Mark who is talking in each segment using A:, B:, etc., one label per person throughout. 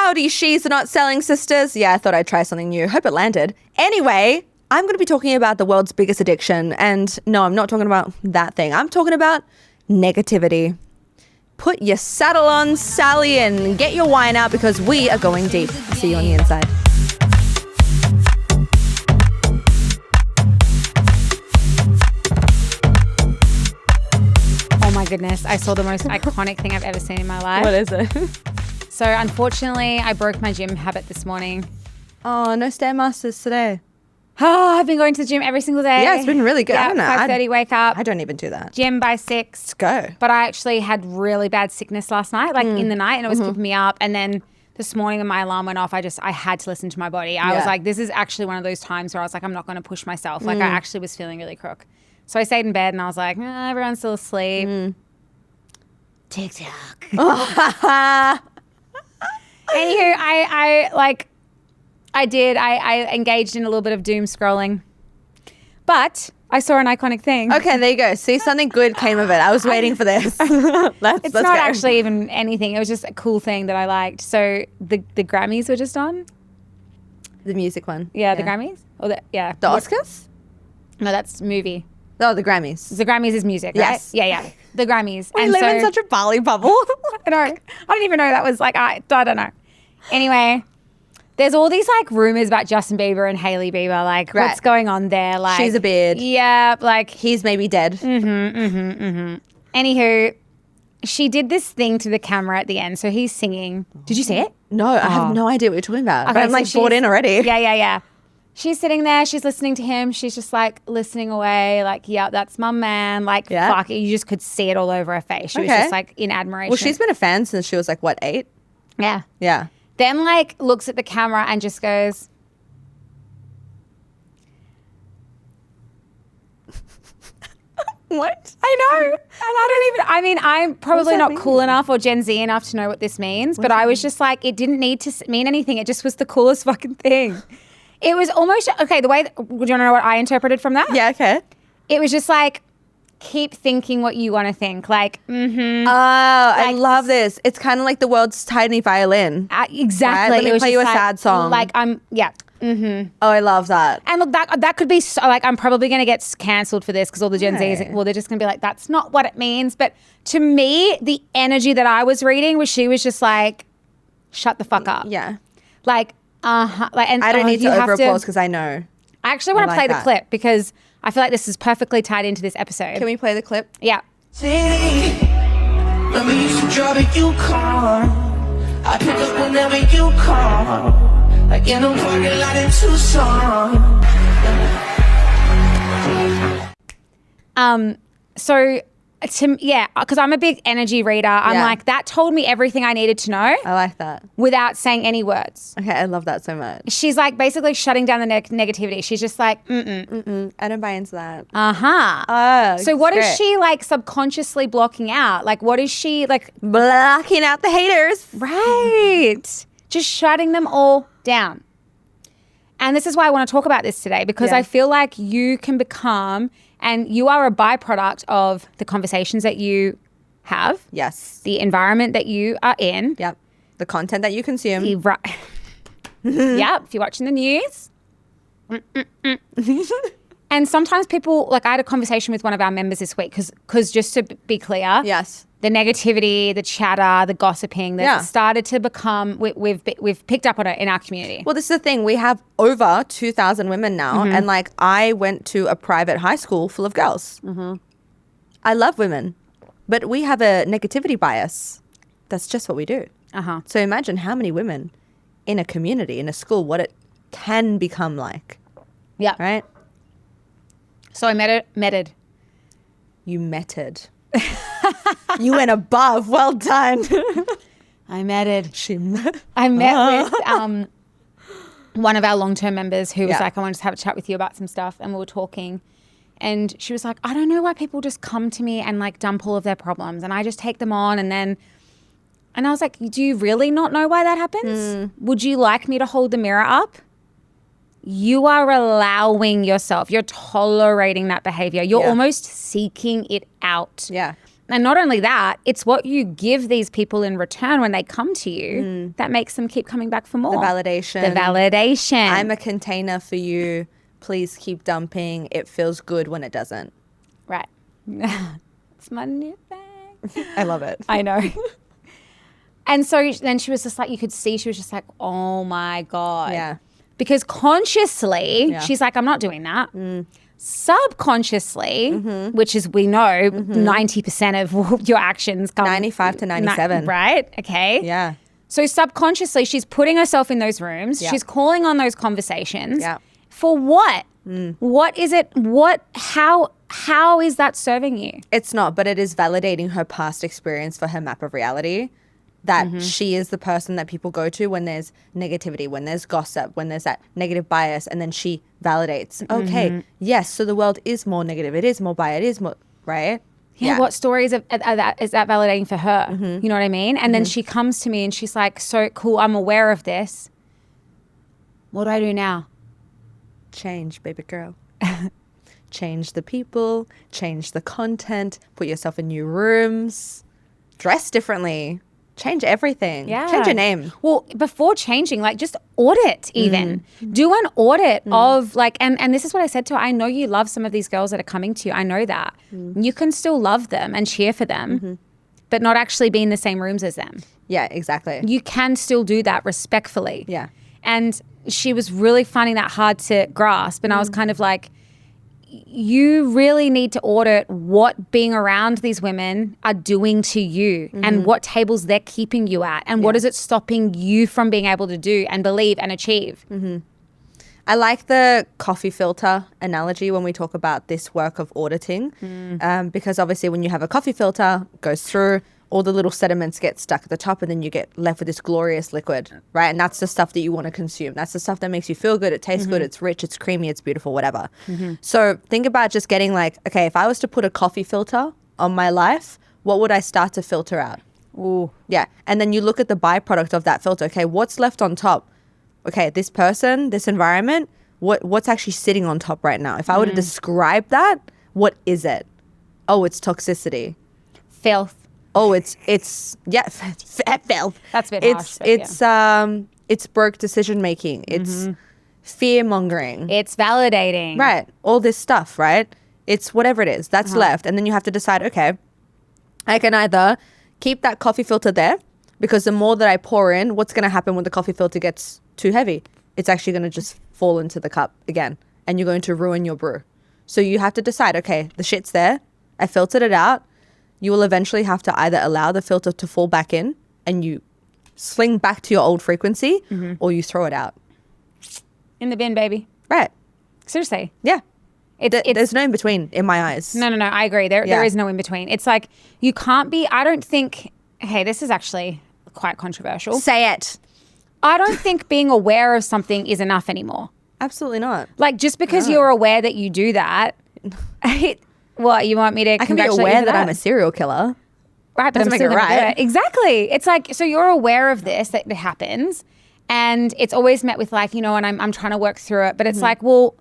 A: Howdy, she's not selling sisters. Yeah, I thought I'd try something new. Hope it landed. Anyway, I'm going to be talking about the world's biggest addiction. And no, I'm not talking about that thing. I'm talking about negativity. Put your saddle on, Sally, and get your wine out because we are going deep. I'll see you on the inside.
B: Oh my goodness, I saw the most iconic thing I've ever seen in my life.
A: What is it?
B: So unfortunately, I broke my gym habit this morning.
A: Oh, no Stairmasters today.
B: Oh, I've been going to the gym every single day.
A: Yeah, it's been really good.
B: Yeah,
A: I don't know.
B: 5:30 wake up.
A: I don't even do that.
B: Gym by 6.
A: Let's go.
B: But I actually had really bad sickness last night, like in the night, and it was keeping me up. And then this morning when my alarm went off, I had to listen to my body. I was like, this is actually one of those times where I was like, I'm not going to push myself. Like I actually was feeling really crook. So I stayed in bed and I was like, everyone's still asleep. TikTok. Anywho, I engaged in a little bit of doom scrolling, but I saw an iconic thing.
A: Okay, there you go. See, something good came of it. I was waiting for this.
B: It's not actually even anything. It was just a cool thing that I liked. So the Grammys were just on.
A: The music one.
B: Yeah, the Grammys.
A: The Oscars?
B: No, that's movie.
A: Oh, the Grammys.
B: The Grammys is music, right?
A: Yes.
B: Yeah. The Grammys.
A: We live in such a Bali bubble.
B: I know. I didn't even know that was like, I don't know. Anyway, there's all these like rumors about Justin Bieber and Hailey Bieber. Like, what's going on there? Like,
A: she's a beard.
B: Yeah, like
A: he's maybe dead.
B: Anywho, she did this thing to the camera at the end. So he's singing. Did you see it?
A: No, I have no idea what you're talking about.
B: Okay,
A: but I'm like bought in already.
B: Yeah. She's sitting there. She's listening to him. She's just like listening away. Like, yeah, that's my man. Like, fuck. You just could see it all over her face. She was just like in admiration.
A: Well, she's been a fan since she was like, what, 8?
B: Yeah.
A: Yeah.
B: Then like looks at the camera and just goes,
A: what?
B: I know. And I'm probably not cool enough or Gen Z enough to know what this means, but I was just like, it didn't need to mean anything. It just was the coolest fucking thing. It was almost, okay, the way, do you want to know what I interpreted from that?
A: Yeah, okay.
B: It was just like, keep thinking what you want to think. Like,
A: I love this. It's kind of like the world's tiny violin.
B: Exactly.
A: Right? Let me play you a sad song.
B: Like,
A: Oh, I love that.
B: And look, that could be so, like, I'm probably going to get cancelled for this because all the Gen Zs, well, they're just going to be like, that's not what it means. But to me, the energy that I was reading was she was just like, shut the fuck up.
A: Yeah.
B: Like, and
A: I don't need to over applause because I know.
B: I actually want to play the clip because I feel like this is perfectly tied into this episode.
A: Can we play the clip?
B: Yeah.
C: Let me used to drive it, you car. I pick up whenever you call. Like in a parking lot in Tucson.
B: So because I'm a big energy reader. I'm like, that told me everything I needed to know.
A: I like that.
B: Without saying any words.
A: Okay, I love that so much.
B: She's like basically shutting down the negativity. She's just like,
A: I don't buy into that.
B: Oh, so what is she like subconsciously blocking out? Like what is she like?
A: Blocking out the haters.
B: Right. Just shutting them all down. And this is why I want to talk about this today because I feel like you can become, and you are a byproduct of the conversations that you have.
A: Yes.
B: The environment that you are in.
A: Yep. The content that you consume.
B: Yep. If you're watching the news. And sometimes people, like I had a conversation with one of our members this week because just to be clear.
A: Yes.
B: The negativity, the chatter, the gossiping that started to become, we've picked up on it in our community.
A: Well, this is the thing. We have over 2,000 women now. And like I went to a private high school full of girls. I love women. But we have a negativity bias. That's just what we do. So imagine how many women in a community, in a school, what it can become like.
B: Yeah.
A: Right?
B: So I meted.
A: You meted. You went above. Well done.
B: I meted.
A: I
B: met with one of our long-term members who was like, I wanted to have a chat with you about some stuff. And we were talking. And she was like, I don't know why people just come to me and like dump all of their problems. And I just take them on. And I was like, do you really not know why that happens? Would you like me to hold the mirror up? You are allowing yourself, you're tolerating that behavior. You're almost seeking it out.
A: Yeah.
B: And not only that, it's what you give these people in return when they come to you that makes them keep coming back for more.
A: The validation.
B: The validation.
A: I'm a container for you. Please keep dumping. It feels good when it doesn't.
B: Right. It's my new thing.
A: I love it.
B: I know. And so then she was just like, you could see she was just like, oh my God.
A: Yeah.
B: Because consciously, she's like, I'm not doing that. Subconsciously, which is, we know, 90% of your actions come.
A: 95 to 97.
B: Right? Okay.
A: Yeah.
B: So subconsciously, she's putting herself in those rooms.
A: Yeah.
B: She's calling on those conversations.
A: Yeah.
B: For what? What is it? How is that serving you?
A: It's not, but it is validating her past experience for her map of reality. That she is the person that people go to when there's negativity, when there's gossip, when there's that negative bias, and then she validates, okay, yes, so the world is more negative, it is more biased, it is more, right?
B: Yeah, what stories is that validating for her? You know what I mean? And then she comes to me and she's like, so cool, I'm aware of this. What do I do now?
A: Change, baby girl. Change the people, change the content, put yourself in new rooms, dress differently. Change everything.
B: Yeah.
A: Change your name.
B: Well, before changing, like just audit even. Do an audit of like, and this is what I said to her. I know you love some of these girls that are coming to you. I know that. You can still love them and cheer for them, but not actually be in the same rooms as them.
A: Yeah, exactly.
B: You can still do that respectfully.
A: Yeah.
B: And she was really finding that hard to grasp. And I was kind of like, you really need to audit what being around these women are doing to you and what tables they're keeping you at and what is it stopping you from being able to do and believe and achieve.
A: I like the coffee filter analogy when we talk about this work of auditing because obviously when you have a coffee filter, it goes through, all the little sediments get stuck at the top and then you get left with this glorious liquid, right? And that's the stuff that you want to consume. That's the stuff that makes you feel good. It tastes good. It's rich. It's creamy. It's beautiful, whatever. So think about just getting like, okay, if I was to put a coffee filter on my life, what would I start to filter out?
B: Ooh.
A: Yeah. And then you look at the byproduct of that filter. Okay, what's left on top? Okay, this person, this environment, what's actually sitting on top right now? If I were to describe that, what is it? Oh, it's toxicity.
B: Filth.
A: Oh, it's filth.
B: That's a bit harsh, but
A: it's broke decision making. It's fear mongering.
B: It's validating.
A: Right. All this stuff, right? It's whatever it is that's left. And then you have to decide, okay, I can either keep that coffee filter there because the more that I pour in, what's going to happen when the coffee filter gets too heavy? It's actually going to just fall into the cup again and you're going to ruin your brew. So you have to decide, okay, the shit's there. I filtered it out. You will eventually have to either allow the filter to fall back in and you sling back to your old frequency or you throw it out.
B: In the bin, baby.
A: Right.
B: Seriously.
A: Yeah.
B: It's
A: There's no in between in my eyes.
B: No, I agree. There is no in between. It's like you can't be, I don't think, hey, this is actually quite controversial.
A: Say it.
B: I don't think being aware of something is enough anymore.
A: Absolutely not.
B: Like just because you're aware that you do that, what, you want me to
A: I can be
B: congratulate you
A: aware
B: for
A: that I'm a serial killer.
B: Right, but
A: Doesn't
B: I'm
A: make
B: still
A: it
B: gonna do
A: right.
B: it. Exactly. It's like, so you're aware of this, that it happens, and it's always met with like, you know, and I'm trying to work through it, but it's like, well,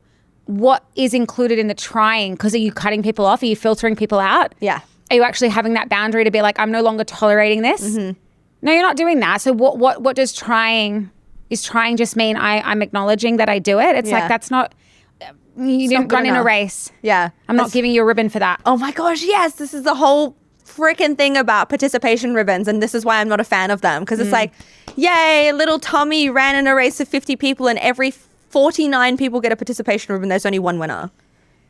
B: what is included in the trying? Because are you cutting people off? Are you filtering people out?
A: Yeah.
B: Are you actually having that boundary to be like, I'm no longer tolerating this? No, you're not doing that. So what does trying, is trying just mean I'm acknowledging that I do it? It's like, that's not, you didn't run in a race.
A: Yeah.
B: I'm not giving you a ribbon for that.
A: Oh my gosh, yes. This is the whole freaking thing about participation ribbons. And this is why I'm not a fan of them. Because it's like, yay, little Tommy ran in a race of 50 people and every 49 people get a participation ribbon. There's only one winner.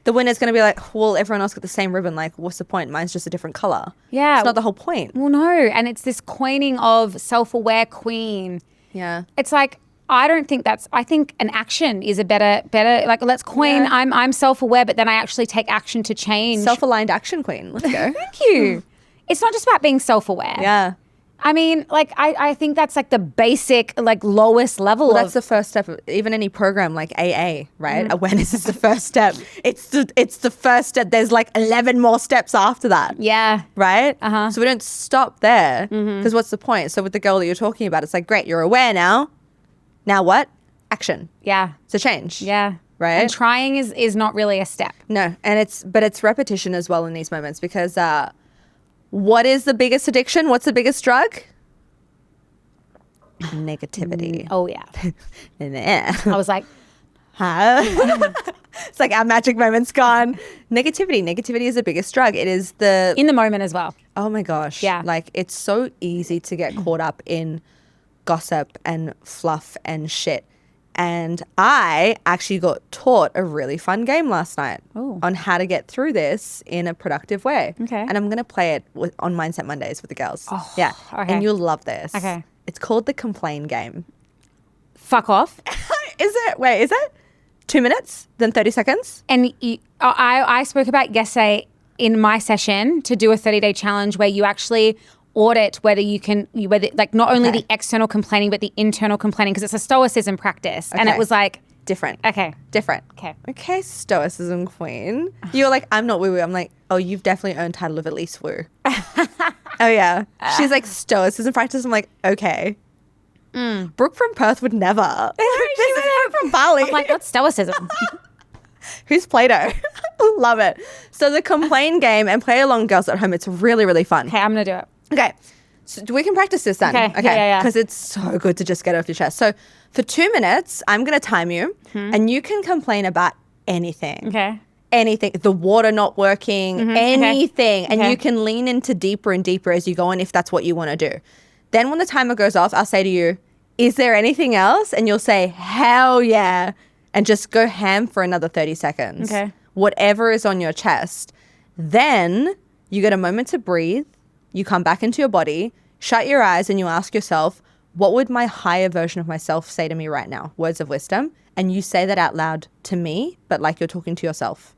A: The winner's going to be like, well, everyone else got the same ribbon. Like, what's the point? Mine's just a different color.
B: Yeah.
A: It's not the whole point.
B: Well, no. And it's this coining of self-aware queen.
A: Yeah.
B: It's like, I don't think I think an action is a better, like, let's coin, I'm self-aware, but then I actually take action to change.
A: Self-aligned action queen. Let's go.
B: Thank you. It's not just about being self-aware.
A: Yeah.
B: I mean, like, I think that's like the basic, like, lowest level
A: That's the first step of even any program like AA, right? Awareness is the first step. It's the first step. There's like 11 more steps after that.
B: Yeah.
A: Right? So we don't stop there because what's the point? So with the girl that you're talking about, it's like, great, you're aware now. Now what? Action.
B: Yeah.
A: It's a change.
B: Yeah.
A: Right?
B: And trying is not really a step.
A: No, and it's repetition as well in these moments because What is the biggest addiction? What's the biggest drug? Negativity.
B: Oh, yeah.
A: Nah.
B: I was like,
A: Huh? It's like our magic moment's gone. Negativity is the biggest drug. It is
B: in the moment as well.
A: oh my gosh.
B: Yeah.
A: Like it's so easy to get caught up in gossip and fluff and shit. And I actually got taught a really fun game last night on how to get through this in a productive way.
B: Okay.
A: And I'm going to play it on Mindset Mondays with the girls.
B: Oh,
A: yeah.
B: okay.
A: And you'll love this.
B: Okay.
A: It's called the complain game.
B: Fuck off.
A: Is it 2 minutes, then 30 seconds?
B: And I spoke about yesterday in my session to do a 30-day challenge where you actually audit whether like not only the external complaining but the internal complaining, because it's a stoicism practice. And it was like
A: different.
B: Okay.
A: Different. Okay, stoicism queen. You're like, I'm not woo-woo. I'm like, oh, you've definitely earned title of at least woo. Oh yeah. She's like, stoicism practice. I'm like, okay. Brooke from Perth would never. This is Brooke from Bali.
B: I'm like, what's stoicism?
A: Who's Plato? Love it. So the complain game, and play along, girls at home. It's really, really fun.
B: Okay, I'm going to do it.
A: Okay. So we can practice this then.
B: Okay. Yeah.
A: Because it's so good to just get off your chest. So for 2 minutes, I'm going to time you and you can complain about anything.
B: Okay.
A: Anything. The water not working, anything. And
B: Okay.
A: you can lean into deeper and deeper as you go on if that's what you want to do. Then when the timer goes off, I'll say to you, is there anything else? And you'll say, hell yeah. And just go ham for another 30 seconds.
B: Okay.
A: Whatever is on your chest. Then you get a moment to breathe. You come back into your body, shut your eyes, and you ask yourself, what would my higher version of myself say to me right now? Words of wisdom. And you say that out loud to me, but like you're talking to yourself.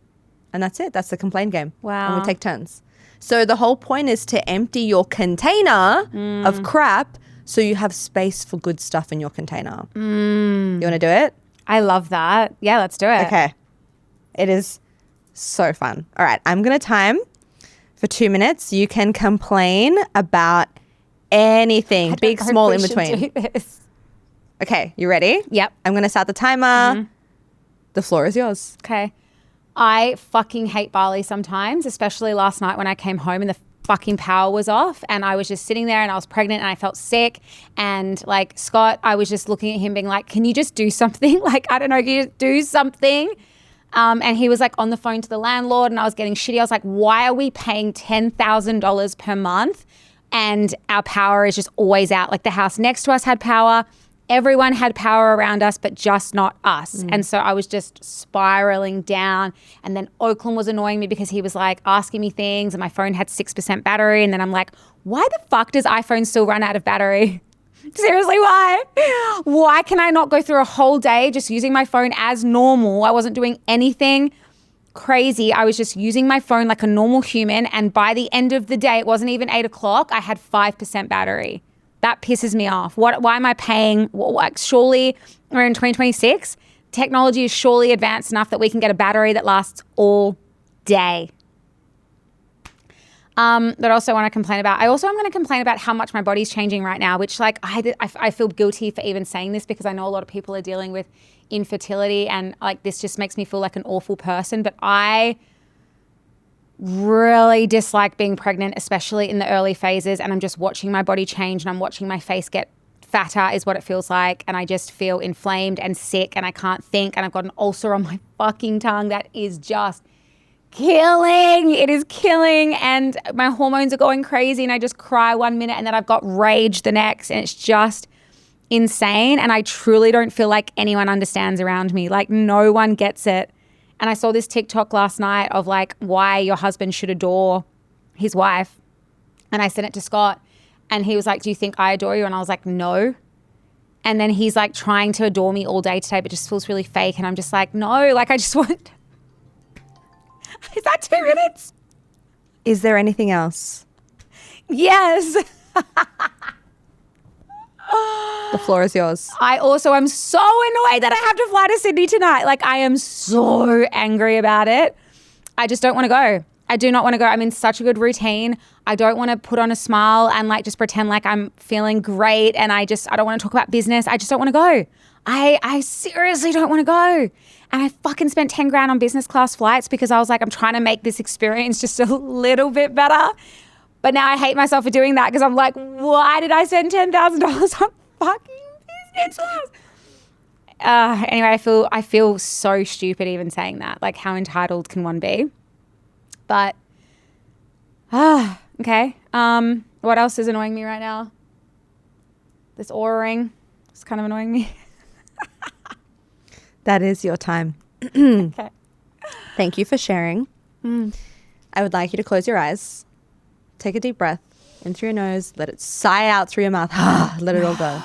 A: And that's it. That's the complaint game.
B: Wow.
A: And we take turns. So the whole point is to empty your container of crap so you have space for good stuff in your container. You want to do it?
B: I love that. Yeah, let's do it.
A: Okay. It is so fun. All right. I'm going to time for 2 minutes. You can complain about anything, big, small, in between. Okay. You ready?
B: Yep.
A: I'm going to start the timer. The floor is yours.
B: Okay. I fucking hate Bali sometimes, especially last night when I came home and the fucking power was off and I was just sitting there and I was pregnant and I felt sick, and like Scott, I was just looking at him being like, can you just do something? Like, I don't know, can you just do something? And he was like on the phone to the landlord and I was getting shitty. I was like, why are we paying $10,000 per month and our power is just always out? Like the house next to us had power. Everyone had power around us, but just not us. And so I was just spiraling down. And then Oakland was annoying me because he was like asking me things and my phone had 6% battery. And then I'm like, why the fuck does iPhone still run out of battery? Seriously, why? Why can I not go through a whole day just using my phone as normal? I wasn't doing anything crazy. I was just using my phone like a normal human. And by the end of the day, it wasn't even 8 o'clock. I had 5% battery. That pisses me off. Why am I paying? Surely we're in 2026. Technology is surely advanced enough that we can get a battery that lasts all day. That also want to complain about. I'm going to complain about how much my body's changing right now, which like I feel guilty for even saying this because I know a lot of people are dealing with infertility and like this just makes me feel like an awful person. But I really dislike being pregnant, especially in the early phases, and I'm just watching my body change and I'm watching my face get fatter is what it feels like, and I just feel inflamed and sick and I can't think and I've got an ulcer on my fucking tongue that is just killing. It is killing and my hormones are going crazy and I just cry 1 minute and then I've got rage the next and it's just insane, and I truly don't feel like anyone understands around me. Like no one gets it. And I saw this TikTok last night of like why your husband should adore his wife. And I sent it to Scott and he was like, do you think I adore you? And I was like, no. And then he's like trying to adore me all day today, but just feels really fake. And I'm just like, no, like I just want. Is that 2 minutes?
A: Is there anything else?
B: Yes.
A: The floor is yours.
B: I also am so annoyed that I have to fly to Sydney tonight. Like I am so angry about it. I just don't want to go. I do not want to go. I'm in such a good routine. I don't want to put on a smile and like just pretend like I'm feeling great and I don't want to talk about business. I just don't want to go. I seriously don't want to go. And I fucking spent 10 grand on business class flights because I was like, I'm trying to make this experience just a little bit better. But now I hate myself for doing that because I'm like, why did I spend $10,000 on fucking business class? Anyway, I feel so stupid even saying that. Like, how entitled can one be? But, okay. What else is annoying me right now? This aura ring is kind of annoying me.
A: That is your time.
B: Okay.
A: Thank you for sharing. I would like you to close your eyes. Take a deep breath in through your nose. Let it sigh out through your mouth. Let it all go.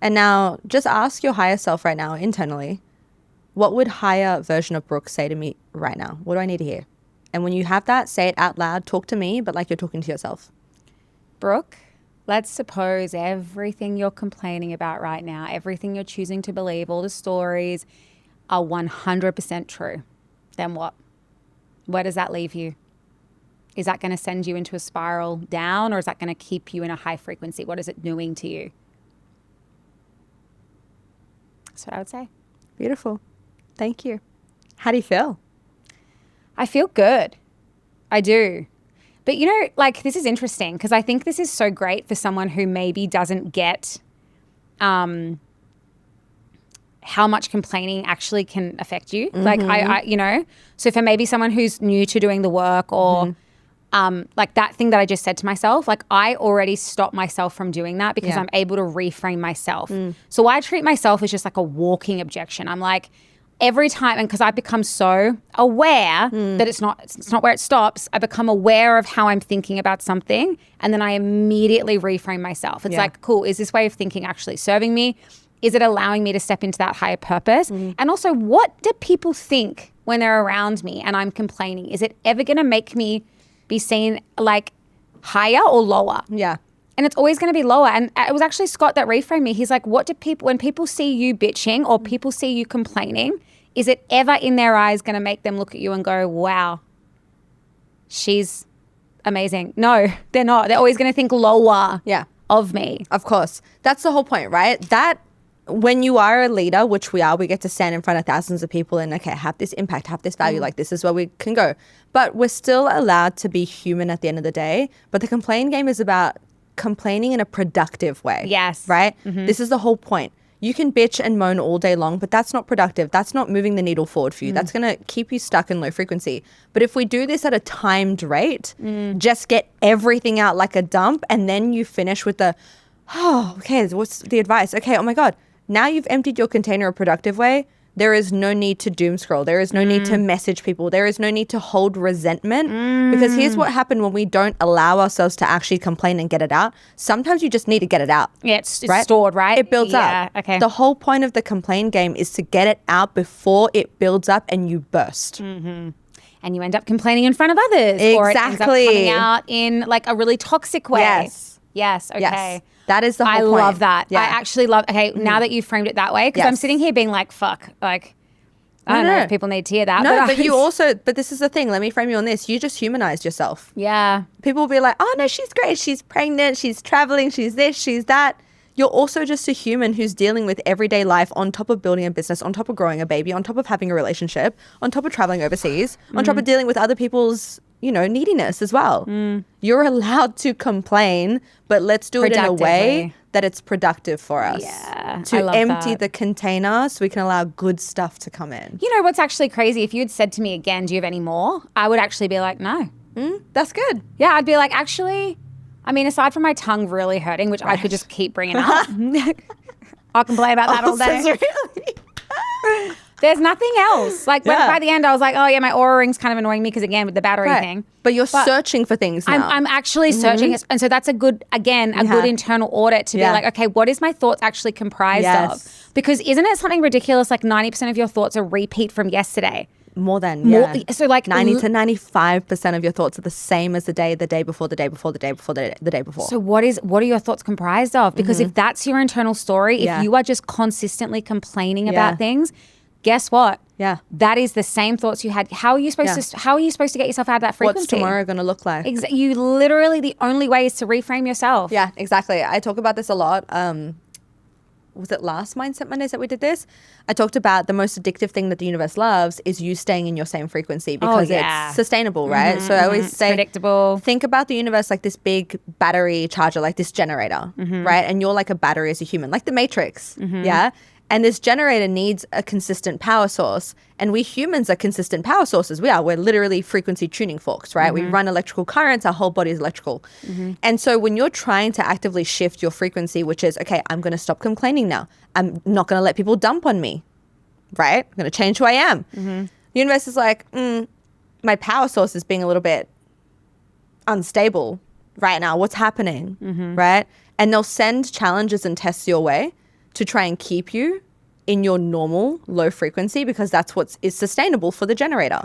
A: And now just ask your higher self right now, internally, what would higher version of Brooke say to me right now? What do I need to hear? And when you have that, say it out loud. Talk to me, but like you're talking to yourself.
B: Brooke, let's suppose everything you're complaining about right now, everything you're choosing to believe, all the stories are 100% true. Then what? Where does that leave you? Is that going to send you into a spiral down, or is that going to keep you in a high frequency? What is it doing to you? That's what I would say.
A: Beautiful. Thank you. How do you feel?
B: I feel good. I do. But you know, like, this is interesting because I think this is so great for someone who maybe doesn't get how much complaining actually can affect you. Like, I you know, so for maybe someone who's new to doing the work or like that thing that I just said to myself, like, I already stopped myself from doing that because I'm able to reframe myself. So I treat myself as just like a walking objection. I'm like, every time, and because I become so aware that it's not where it stops, I become aware of how I'm thinking about something, and then I immediately reframe myself. It's like, cool, is this way of thinking actually serving me? Is it allowing me to step into that higher purpose? And also, what do people think when they're around me and I'm complaining? Is it ever going to make me be seen like higher or lower?
A: Yeah.
B: And it's always going to be lower. And it was actually Scott that reframed me. He's like, what do people, when people see you bitching or people see you complaining, is it ever in their eyes going to make them look at you and go, wow, she's amazing? No, they're not. They're always going to think lower of me.
A: Of course. That's the whole point, right? That when you are a leader, which we are, we get to stand in front of thousands of people and, okay, have this impact, have this value, like this is where we can go. But we're still allowed to be human at the end of the day. But the complaint game is about complaining in a productive way.
B: Yes.
A: Right? This is the whole point. You can bitch and moan all day long, but that's not productive. That's not moving the needle forward for you. That's going to keep you stuck in low frequency. But if we do this at a timed rate, just get everything out like a dump, and then you finish with the, oh, okay, what's the advice? Okay, oh my God. Now you've emptied your container a productive way. There is no need to doom scroll. There is no need to message people. There is no need to hold resentment. Because here's what happened when we don't allow ourselves to actually complain and get it out. Sometimes you just need to get it out.
B: Yeah, it's stored, right?
A: It builds up.
B: Okay.
A: The whole point of the complaint game is to get it out before it builds up and you burst.
B: And you end up complaining in front of others. Or it ends up coming out in like a really toxic way. Yes. Okay.
A: Yes. That is the whole point.
B: I love that.
A: Yeah.
B: I actually love, now that you've framed it that way, because I'm sitting here being like, fuck, like, I don't know if people need to hear that.
A: No, but this is the thing. Let me frame you on this. You just humanized yourself.
B: Yeah.
A: People will be like, oh no, she's great. She's pregnant. She's traveling. She's this, she's that. You're also just a human who's dealing with everyday life on top of building a business, on top of growing a baby, on top of having a relationship, on top of traveling overseas, on top of dealing with other people's, neediness as well. You're allowed to complain, but let's do it in a way that it's productive for us.
B: Yeah,
A: to empty the container so we can allow good stuff to come in.
B: You know what's actually crazy? If you had said to me again, do you have any more? I would actually be like, no.
A: That's good.
B: Yeah, I'd be like, actually, I mean, aside from my tongue really hurting, which I could just keep bringing up. I'll complain about that all day.
A: Really?
B: There's nothing else. Like by the end, I was like, oh yeah, my aura ring's kind of annoying me because again with the battery thing.
A: But you're searching for things now.
B: I'm actually searching, and so that's a good internal audit to be like, okay, what is my thoughts actually comprised of? Because isn't it something ridiculous? Like 90% of your thoughts are repeat from yesterday.
A: More than
B: so like
A: 90 to 95% of your thoughts are the same as the day before, the day before, the day before, the day before.
B: So what are your thoughts comprised of? Because if that's your internal story, if you are just consistently complaining about things, guess what?
A: Yeah.
B: That is the same thoughts you had. How are you supposed to get yourself out of that frequency?
A: What's tomorrow going to look like?
B: You literally, the only way is to reframe yourself.
A: Yeah, exactly. I talk about this a lot. was it last Mindset Mondays that we did this? I talked about the most addictive thing that the universe loves is you staying in your same frequency because it's sustainable, right? So I always say,
B: predictable.
A: Think about the universe like this big battery charger, like this generator, right? And you're like a battery as a human, like the Matrix, yeah? And this generator needs a consistent power source. And we humans are consistent power sources. We're literally frequency tuning forks, right? We run electrical currents. Our whole body is electrical. And so when you're trying to actively shift your frequency, which is, okay, I'm going to stop complaining now. I'm not going to let people dump on me, right? I'm going to change who I am. The universe is like, my power source is being a little bit unstable right now. What's happening, right? And they'll send challenges and tests your way to try and keep you in your normal low frequency because that's what is sustainable for the generator,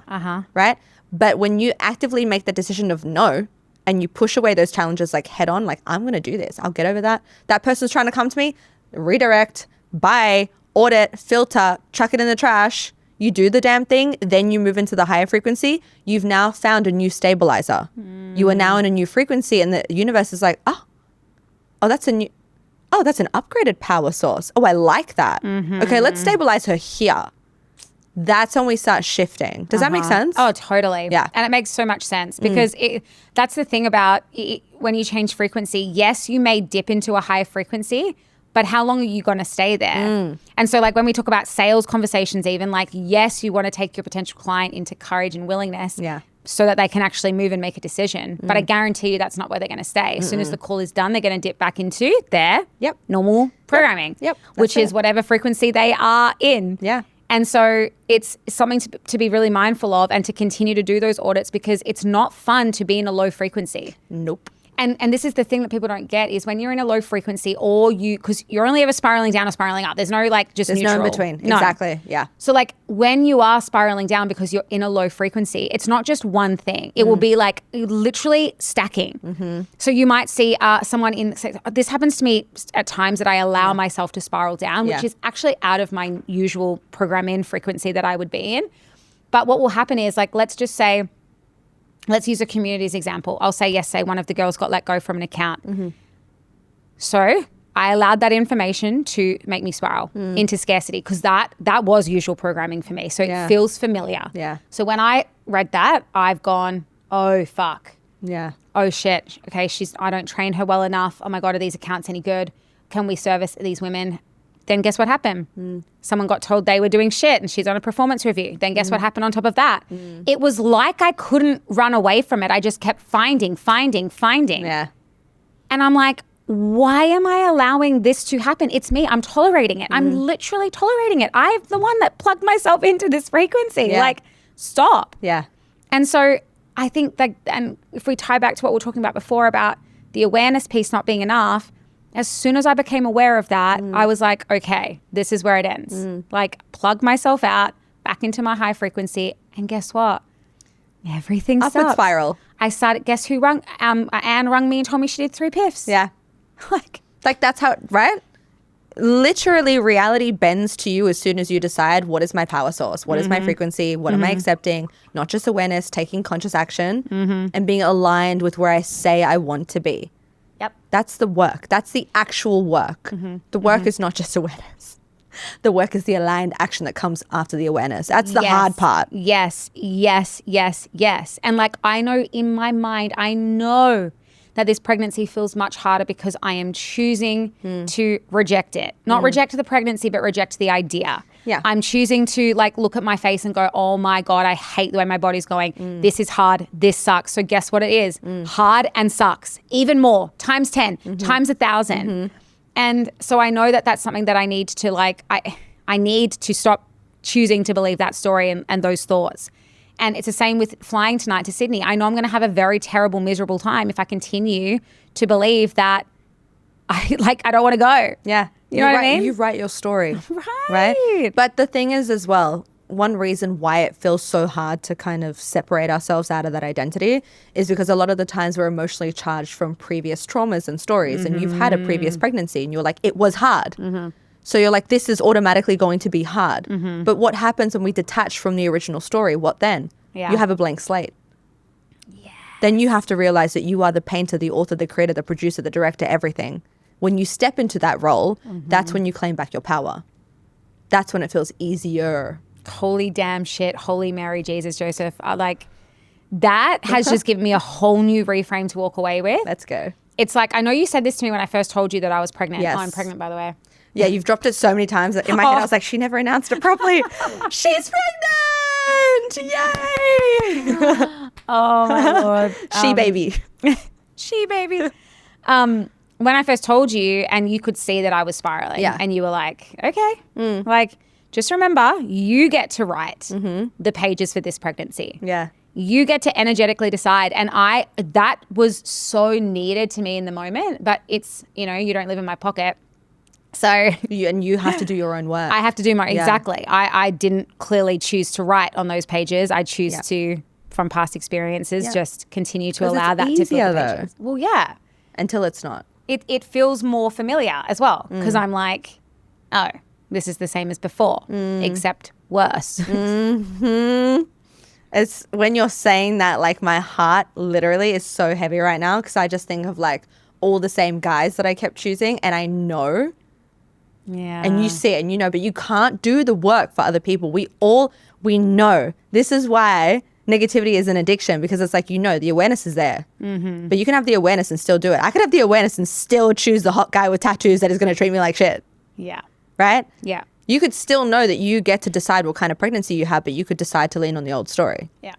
A: right? But when you actively make the decision of no and you push away those challenges like head on, like I'm going to do this, I'll get over that. That person's trying to come to me, redirect, buy, audit, filter, chuck it in the trash. You do the damn thing, then you move into the higher frequency. You've now found a new stabilizer. You are now in a new frequency and the universe is like, oh, that's an upgraded power source. Oh, I like that. Okay, let's stabilize her here. That's when we start shifting. Does that make sense?
B: Oh, totally.
A: Yeah.
B: And it makes so much sense because that's the thing about when you change frequency. Yes, you may dip into a higher frequency, but how long are you going to stay there? And so like when we talk about sales conversations, even like, yes, you want to take your potential client into courage and willingness. So that they can actually move and make a decision. But I guarantee you that's not where they're going to stay. As soon as the call is done, they're going to dip back into their normal programming, which is whatever frequency they are in. And so it's something to be really mindful of and to continue to do those audits because it's not fun to be in a low frequency.
A: Nope.
B: And this is the thing that people don't get is when you're in a low frequency or because you're only ever spiraling down or spiraling up. There's no like just
A: There's
B: neutral.
A: no in between. No. Exactly. Yeah.
B: So like when you are spiraling down because you're in a low frequency, it's not just one thing. It will be like literally stacking. So you might see someone this happens to me at times that I allow myself to spiral down, which is actually out of my usual programming frequency that I would be in. But what will happen is like, let's just say, let's use a communities example. I'll say, say one of the girls got let go from an account. So I allowed that information to make me spiral into scarcity because that was usual programming for me. So it feels familiar. So when I read that, I've gone, oh, fuck. Oh, shit. Okay, I don't train her well enough. Oh, my God, are these accounts any good? Can we service these women? Then guess what happened? Someone got told they were doing shit and she's on a performance review. Then guess what happened on top of that? It was like I couldn't run away from it. I just kept finding. And I'm like, why am I allowing this to happen? It's me. I'm tolerating it. I'm literally tolerating it. I'm the one that plugged myself into this frequency. Like, stop. And so I think that, and if we tie back to what we were talking about before about the awareness piece not being enough, as soon as I became aware of that, I was like, okay, this is where it ends. Like, plug myself out, back into my high frequency, and guess what? Everything stopped.
A: Upward spiral.
B: I started, guess who rung? Anne rung me and told me she did 3 PIFs.
A: Like that's how, right? Literally, reality bends to you as soon as you decide what is my power source, what is my frequency, what am I accepting, not just awareness, taking conscious action and being aligned with where I say I want to be. That's the work. That's the actual work. The work is not just awareness. The work is the aligned action that comes after the awareness. That's the hard part.
B: Yes. And like, I know in my mind, I know that this pregnancy feels much harder because I am choosing to reject it. Not reject the pregnancy, but reject the idea. I'm choosing to like look at my face and go, oh my God, I hate the way my body's going. This is hard. This sucks. So guess what it is? Hard and sucks. Even more. Times 10. Times 1,000. And so I know that that's something that I need to like, I need to stop choosing to believe that story and those thoughts. And it's the same with flying tonight to Sydney. I know I'm going to have a very terrible, miserable time if I continue to believe that I don't want to go. You know what I mean?
A: You write your story. Right? But the thing is as well, one reason why it feels so hard to kind of separate ourselves out of that identity is because a lot of the times we're emotionally charged from previous traumas and stories. And you've had a previous pregnancy and you're like, it was hard. So you're like, this is automatically going to be hard. But what happens when we detach from the original story? What then? You have a blank slate. Then you have to realize that you are the painter, the author, the creator, the producer, the director, everything. when you step into that role, that's when you claim back your power. That's when it feels easier.
B: Holy damn shit. Holy Mary, Jesus, Joseph. That has just given me a whole new reframe to walk away with.
A: Let's go.
B: It's like, I know you said this to me when I first told you that I was pregnant.
A: Yes.
B: Oh, I'm pregnant, by the way.
A: Yeah, you've dropped it so many times that in my head I was like, she never announced it properly. She's pregnant! Yay!
B: Oh, my Lord.
A: She baby.
B: She baby. When I first told you and you could see that I was spiraling and you were like, okay, like, just remember, you get to write the pages for this pregnancy.
A: Yeah.
B: You get to energetically decide. And that was so needed to me in the moment, but it's, you don't live in my pocket. So
A: you have to do your own work.
B: I have to do exactly. I didn't clearly choose to write on those pages. I choose to, from past experiences, just continue to allow that to fill the pages. Well, yeah.
A: Until it's not.
B: It feels more familiar as well because I'm like, oh, this is the same as before, except worse.
A: It's when you're saying that, like, my heart literally is so heavy right now because I just think of like all the same guys that I kept choosing, and I know.
B: Yeah.
A: And you see it and you know, but you can't do the work for other people. We know. This is why negativity is an addiction, because it's like, the awareness is there. But you can have the awareness and still do it. I could have the awareness and still choose the hot guy with tattoos that is going to treat me like shit.
B: Yeah.
A: Right?
B: Yeah.
A: You could still know that you get to decide what kind of pregnancy you have, but you could decide to lean on the old story.
B: Yeah.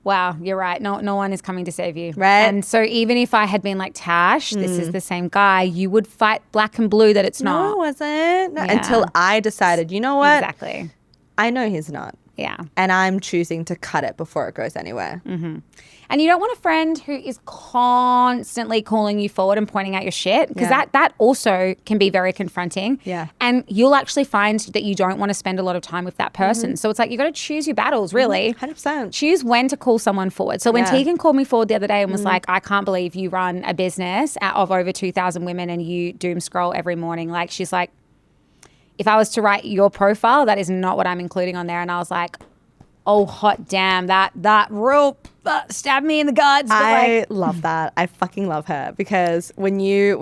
B: Wow, you're right. No one is coming to save you.
A: Right.
B: And so even if I had been like, Tash, this is the same guy, you would fight black and blue that it's not.
A: No, it wasn't. No, until I decided, you know what?
B: Exactly.
A: I know he's not.
B: Yeah.
A: And I'm choosing to cut it before it goes anywhere.
B: And you don't want a friend who is constantly calling you forward and pointing out your shit, because that also can be very confronting.
A: Yeah.
B: And you'll actually find that you don't want to spend a lot of time with that person. So it's like, you got to choose your battles, really.
A: 100%.
B: Choose when to call someone forward. So when Tegan called me forward the other day and was like, I can't believe you run a business of over 2,000 women and you doom scroll every morning. Like, she's like, if I was to write your profile, that is not what I'm including on there. And I was like, oh, hot damn, that real stabbed me in the guts.
A: I love that. I fucking love her, because when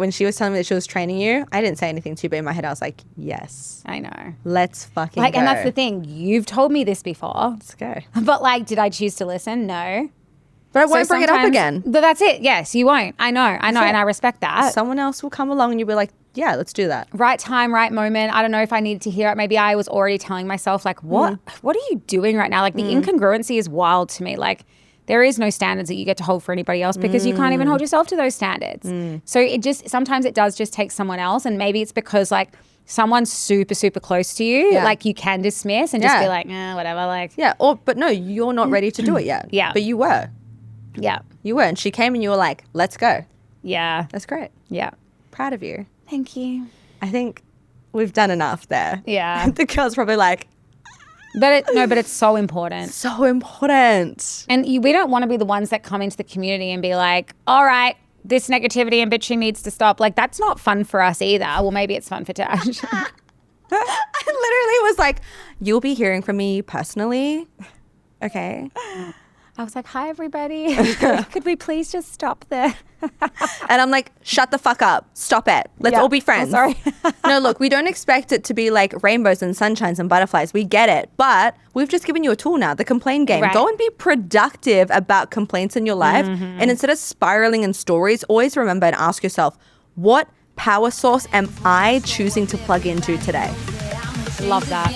A: she was telling me that she was training you, I didn't say anything to you, but in my head I was like, yes.
B: I know.
A: Let's fucking go.
B: And that's the thing. You've told me this before.
A: Let's go.
B: But did I choose to listen? No.
A: But I won't bring it up again.
B: But that's it. Yes, you won't. I know. And I respect that.
A: Someone else will come along and you'll be like, yeah, let's do that.
B: Right time, right moment. I don't know if I needed to hear it. Maybe I was already telling myself, like, what are you doing right now? Like, the incongruency is wild to me. Like, there is no standards that you get to hold for anybody else, because you can't even hold yourself to those standards. So sometimes it does just take someone else. And maybe it's because, like, someone's super, super close to you, like, you can dismiss and just be like, whatever. Like,
A: but no, you're not ready to do it yet.
B: Yeah.
A: But you were.
B: Yeah.
A: You were. And she came and you were like, let's go.
B: Yeah.
A: That's great.
B: Yeah.
A: Proud of you.
B: Thank you.
A: I think we've done enough there.
B: Yeah.
A: The girl's probably like,
B: but it's so important.
A: So important.
B: And we don't want to be the ones that come into the community and be like, all right, this negativity and bitching needs to stop. Like, that's not fun for us either. Well, maybe it's fun for Tash.
A: I literally was like, you'll be hearing from me personally. Okay.
B: I was like, hi, everybody. Could we please just stop there?
A: And I'm like, shut the fuck up. Stop it. Let's all be friends.
B: Oh, sorry.
A: No, look, we don't expect it to be like rainbows and sunshines and butterflies. We get it. But we've just given you a tool now, the complaint game.
B: Right.
A: Go and be productive about complaints in your life. And instead of spiraling in stories, always remember and ask yourself, what power source am I choosing to plug into today?
B: Love that.